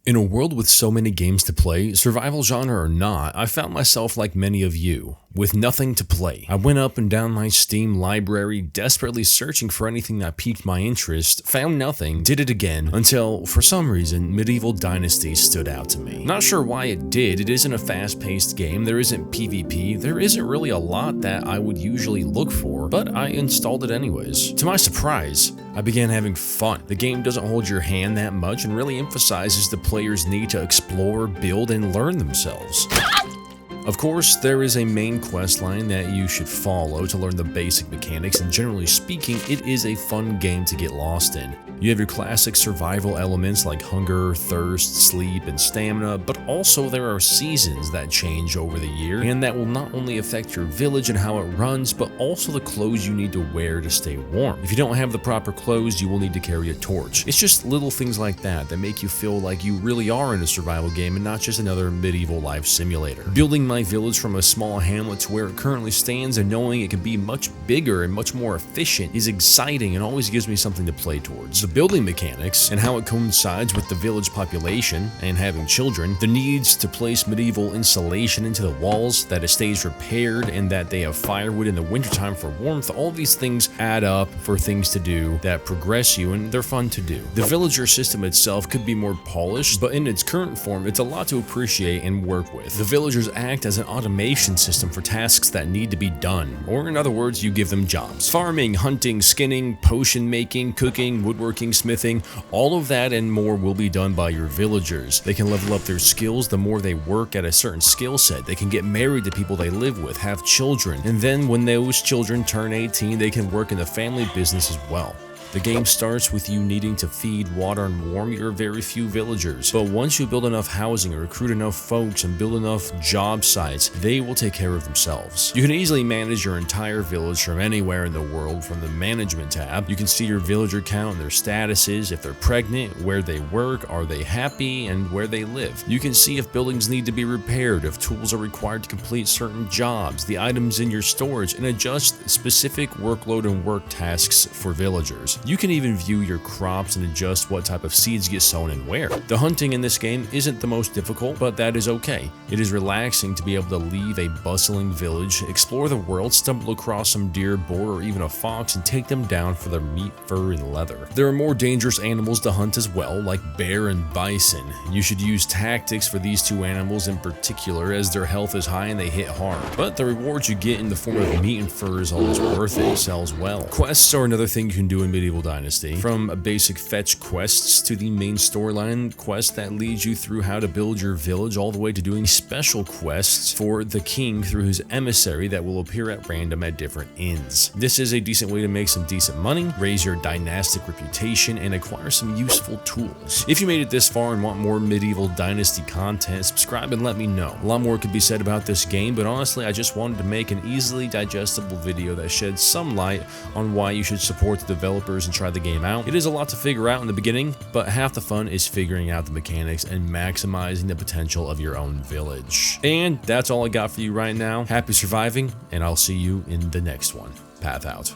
In a world with so many games to play, survival genre or not, I found myself like many of you, with nothing to play. I went up and down my Steam library, desperately searching for anything that piqued my interest, found nothing, did it again, until, for some reason, Medieval Dynasty stood out to me. Not sure why it did, it isn't a fast-paced game, there isn't PvP, there isn't really a lot that I would usually look for, but I installed it anyways. To my surprise, I began having fun. The game doesn't hold your hand that much and really emphasizes the player's need to explore, build, and learn themselves. Of course, there is a main quest line that you should follow to learn the basic mechanics, and generally speaking, it is a fun game to get lost in. You have your classic survival elements like hunger, thirst, sleep, and stamina, but also there are seasons that change over the year, and that will not only affect your village and how it runs, but also the clothes you need to wear to stay warm. If you don't have the proper clothes, you will need to carry a torch. It's just little things like that that make you feel like you really are in a survival game and not just another medieval life simulator. Building my village from a small hamlet to where it currently stands and knowing it can be much bigger and much more efficient is exciting and always gives me something to play towards. The building mechanics and how it coincides with the village population and having children, the needs to place medieval insulation into the walls, that it stays repaired, and that they have firewood in the wintertime for warmth, all these things add up for things to do that progress you, and they're fun to do. The villager system itself could be more polished, but in its current form, it's a lot to appreciate and work with. The villagers act as an automation system for tasks that need to be done, or in other words, you give them jobs. Farming, hunting, skinning, potion making, cooking, woodworking, smithing, all of that and more will be done by your villagers. They can level up their skills the more they work at a certain skill set. They can get married to people they live with, have children, and then when those children turn 18, they can work in the family business as well. The game starts with you needing to feed, water, and warm your very few villagers, but once you build enough housing, recruit enough folks, and build enough job sites, they will take care of themselves. You can easily manage your entire village from anywhere in the world from the management tab. You can see your villager count and their statuses, if they're pregnant, where they work, are they happy, and where they live. You can see if buildings need to be repaired, if tools are required to complete certain jobs, the items in your storage, and adjust specific workload and work tasks for villagers. You can even view your crops and adjust what type of seeds get sown and where. The hunting in this game isn't the most difficult, but that is okay. It is relaxing to be able to leave a bustling village, explore the world, stumble across some deer, boar, or even a fox, and take them down for their meat, fur, and leather. There are more dangerous animals to hunt as well, like bear and bison. You should use tactics for these two animals in particular, as their health is high and they hit hard. But the rewards you get in the form of meat and fur is always worth it, sells well. Quests are another thing you can do in Medieval Dynasty. From basic fetch quests to the main storyline quest that leads you through how to build your village, all the way to doing special quests for the king through his emissary that will appear at random at different inns. This is a decent way to make some decent money, raise your dynastic reputation, and acquire some useful tools. If you made it this far and want more Medieval Dynasty content, subscribe and let me know. A lot more could be said about this game, but honestly, I just wanted to make an easily digestible video that sheds some light on why you should support the developers and try the game out. It is a lot to figure out in the beginning, but half the fun is figuring out the mechanics and maximizing the potential of your own village. And that's all I got for you right now. Happy surviving, and I'll see you in the next one. Path out.